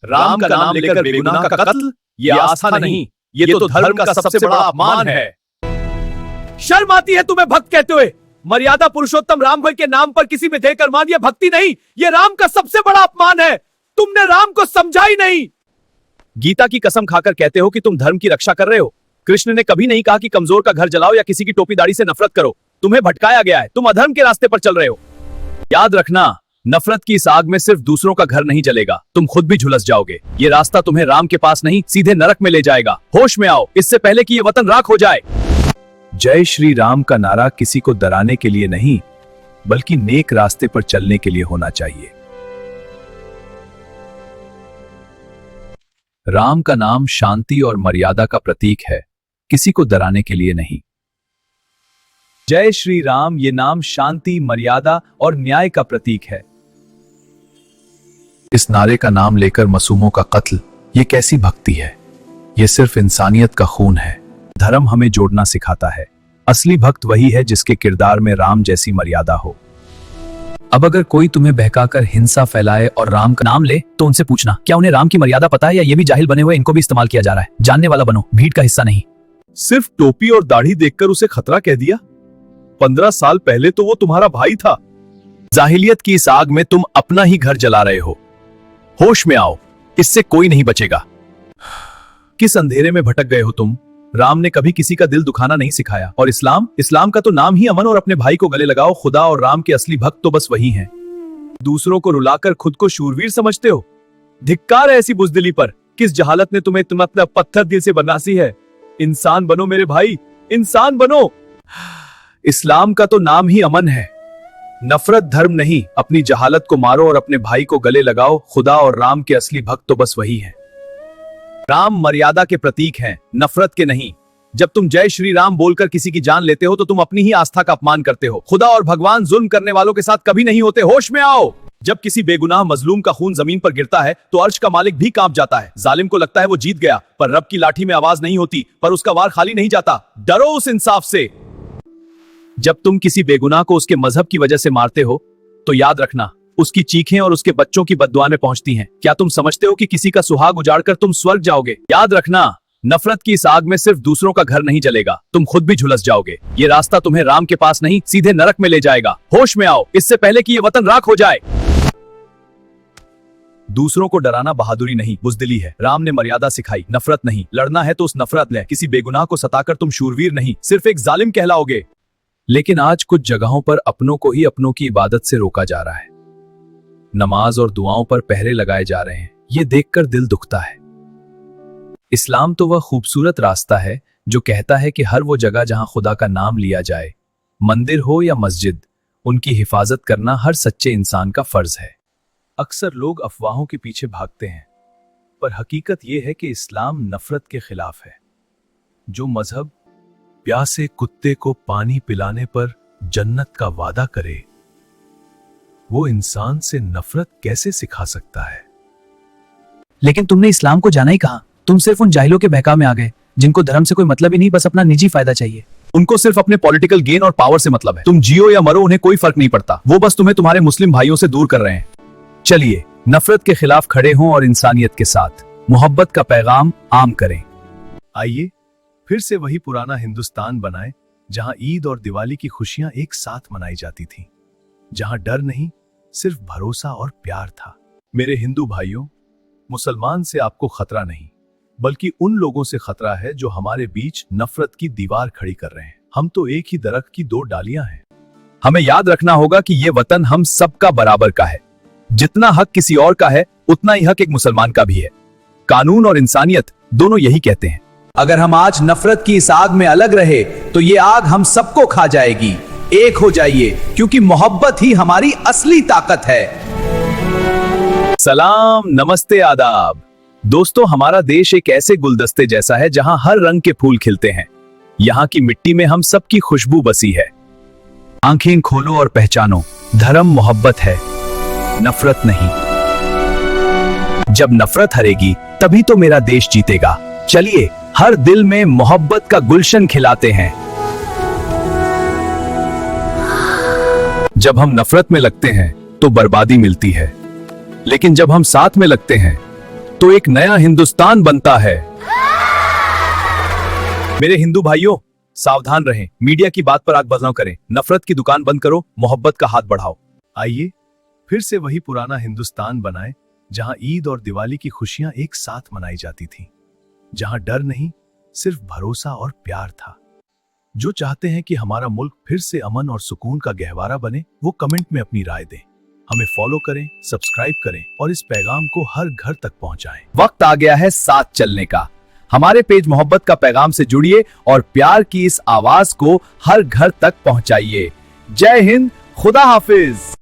राम का नाम लेकर बेगुनाह का कत्ल, ये आस्था नहीं, ये तो धर्म का सबसे बड़ा अपमान है। शर्म आती है तुम्हें भक्त कहते हुए? मर्यादा पुरुषोत्तम राम के नाम पर किसी में देकर मान, ये भक्ति नहीं, ये राम का सबसे बड़ा अपमान है। तुमने राम को समझा ही नहीं। गीता की कसम खाकर कहते हो कि तुम धर्म की रक्षा कर रहे हो। कृष्ण ने कभी नहीं कहा कि कमजोर का घर जलाओ या किसी की टोपी दाढ़ी से नफरत करो। तुम्हें भटकाया गया है, तुम अधर्म के रास्ते पर चल रहे हो। याद रखना, नफरत की इस आग में सिर्फ दूसरों का घर नहीं जलेगा, तुम खुद भी झुलस जाओगे। ये रास्ता तुम्हें राम के पास नहीं, सीधे नरक में ले जाएगा। होश में आओ, इससे पहले कि ये वतन राख हो जाए। जय श्री राम का नारा किसी को डराने के लिए नहीं, बल्कि नेक रास्ते पर चलने के लिए होना चाहिए। राम का नाम शांति और मर्यादा का प्रतीक है, किसी को डराने के लिए नहीं। जय श्री राम ये नाम शांति, मर्यादा और न्याय का प्रतीक है। इस नारे का नाम लेकर मासूमों का कत्ल, ये कैसी भक्ति है? ये सिर्फ इंसानियत का खून है। धर्म हमें जोड़ना सिखाता है। असली भक्त वही है जिसके किरदार में राम जैसी मर्यादा हो। अब अगर कोई तुम्हें बहकाकर हिंसा फैलाए और राम का नाम ले, तो उनसे पूछना, क्या उन्हें राम की मर्यादा पता है या ये भी जाहिल बने हुए इनको भी इस्तेमाल किया जा रहा है? जानने वाला बनो, भीड़ का हिस्सा नहीं। सिर्फ टोपी और दाढ़ी देखकर उसे खतरा कह दिया? 15 साल पहले तो वो तुम्हारा भाई था। जाहिलियत की इस आग में तुम अपना ही घर जला रहे हो। होश में आओ, इससे कोई नहीं बचेगा। किस अंधेरे में भटक गए हो तुम? राम ने कभी किसी का दिल दुखाना नहीं सिखाया। और इस्लाम का तो नाम ही अमन और अपने भाई को गले लगाओ। खुदा और राम के असली भक्त तो बस वही हैं। दूसरों को रुलाकर खुद को शूरवीर समझते हो। धिक्कार है ऐसी बुज़दिली पर। किस जहालत ने तुम्हें मतलब पत्थर दिल से बनासी है? इंसान बनो मेरे भाई, इंसान बनो। इस्लाम का तो नाम ही अमन है। नफरत धर्म नहीं, अपनी जहालत को मारो और अपने भाई को गले लगाओ। खुदा और राम के असली भक्त तो बस वही हैं। राम मर्यादा के प्रतीक हैं, नफरत के नहीं। जब तुम जय श्री राम बोलकर किसी की जान लेते हो तो तुम अपनी ही आस्था का अपमान करते हो। खुदा और भगवान जुल्म करने वालों के साथ कभी नहीं होते। होश में आओ। जब किसी बेगुनाह मजलूम का खून जमीन पर गिरता है तो अर्श का मालिक भी कांप जाता है। जालिम को लगता है वो जीत गया, पर रब की लाठी में आवाज नहीं होती, पर उसका वार खाली नहीं जाता। डरो उस इंसाफ से। जब तुम किसी बेगुनाह को उसके मजहब की वजह से मारते हो तो याद रखना, उसकी चीखें और उसके बच्चों की बद्दुआएं पहुंचती हैं। क्या तुम समझते हो कि किसी का सुहाग उजाड़कर तुम स्वर्ग जाओगे? याद रखना, नफरत की इस आग में सिर्फ दूसरों का घर नहीं जलेगा, तुम खुद भी झुलस जाओगे। ये रास्ता तुम्हें राम के पास नहीं, सीधे नरक में ले जाएगा। होश में आओ, इससे पहले कि ये वतन राख हो जाए। दूसरों को डराना बहादुरी नहीं, बुज़दिली है। राम ने मर्यादा सिखाई, नफरत नहीं। लड़ना है तो उस नफरत ले। किसी बेगुनाह को सताकर तुम शूरवीर नहीं, सिर्फ एक जालिम कहलाओगे। लेकिन आज कुछ जगहों पर अपनों को ही अपनों की इबादत से रोका जा रहा है। नमाज और दुआओं पर पहरे लगाए जा रहे हैं। ये देखकर दिल दुखता है। इस्लाम तो वह खूबसूरत रास्ता है जो कहता है कि हर वो जगह जहां खुदा का नाम लिया जाए, मंदिर हो या मस्जिद, उनकी हिफाजत करना हर सच्चे इंसान का फर्ज है। अक्सर लोग अफवाहों के पीछे भागते हैं, पर हकीकत यह है कि इस्लाम नफरत के खिलाफ है। जो मजहब प्यासे कुत्ते को पानी पिलाने पर जन्नत का वादा करे, वो इंसान से नफरत कैसे सिखा सकता है? लेकिन तुमने इस्लाम को जाना ही कहां? तुम सिर्फ उन जाहिलों के बहकाव में आ गए जिनको धर्म से कोई मतलब ही नहीं, बस अपना निजी फायदा चाहिए। उनको सिर्फ अपने पॉलिटिकल गेन और पावर से मतलब है। तुम जियो या मरो, उन्हें कोई फर्क नहीं पड़ता। वो बस तुम्हें तुम्हारे मुस्लिम भाइयों से दूर कर रहे हैं। चलिए नफरत के खिलाफ खड़े हों और इंसानियत के साथ मोहब्बत का पैगाम आम करें। आइए फिर से वही पुराना हिंदुस्तान बनाएं जहां ईद और दिवाली की खुशियां एक साथ मनाई जाती थी, जहां डर नहीं, सिर्फ भरोसा और प्यार था। मेरे हिंदू भाइयों, मुसलमान से आपको खतरा नहीं, बल्कि उन लोगों से खतरा है जो हमारे बीच नफरत की दीवार खड़ी कर रहे हैं। हम तो एक ही दरख्त की दो डालियां हैं। हमें याद रखना होगा कि यह वतन हम सबका बराबर का है। जितना हक किसी और का है, उतना ही हक एक मुसलमान का भी है। कानून और इंसानियत दोनों यही कहते हैं। अगर हम आज नफरत की इस आग में अलग रहे तो ये आग हम सबको खा जाएगी। एक हो जाइए, क्योंकि मोहब्बत ही हमारी असली ताकत है। सलाम, नमस्ते, आदाब। दोस्तों, हमारा देश एक ऐसे गुलदस्ते जैसा है जहां हर रंग के फूल खिलते हैं। यहाँ की मिट्टी में हम सबकी खुशबू बसी है। आंखें खोलो और पहचानो, धर्म मोहब्बत है, नफरत नहीं। जब नफरत हरेगी तभी तो मेरा देश जीतेगा। चलिए हर दिल में मोहब्बत का गुलशन खिलाते हैं। जब हम नफरत में लगते हैं तो बर्बादी मिलती है, लेकिन जब हम साथ में लगते हैं तो एक नया हिंदुस्तान बनता है। मेरे हिंदू भाइयों, सावधान रहें, मीडिया की बात पर आग बरसाव करें, नफरत की दुकान बंद करो, मोहब्बत का हाथ बढ़ाओ। आइए फिर से वही पुराना हिंदुस्तान बनाएं, जहां ईद और दिवाली की खुशियां एक साथ मनाई जाती थी, जहां डर नहीं, सिर्फ भरोसा और प्यार था। जो चाहते हैं कि हमारा मुल्क फिर से अमन और सुकून का गहवारा बने, वो कमेंट में अपनी राय दें। हमें फॉलो करें, सब्सक्राइब करें और इस पैगाम को हर घर तक पहुंचाएं। वक्त आ गया है साथ चलने का। हमारे पेज मोहब्बत का पैगाम से जुड़िए और प्यार की इस आवाज को हर घर तक पहुंचाइए। जय हिंद, खुदा हाफिज।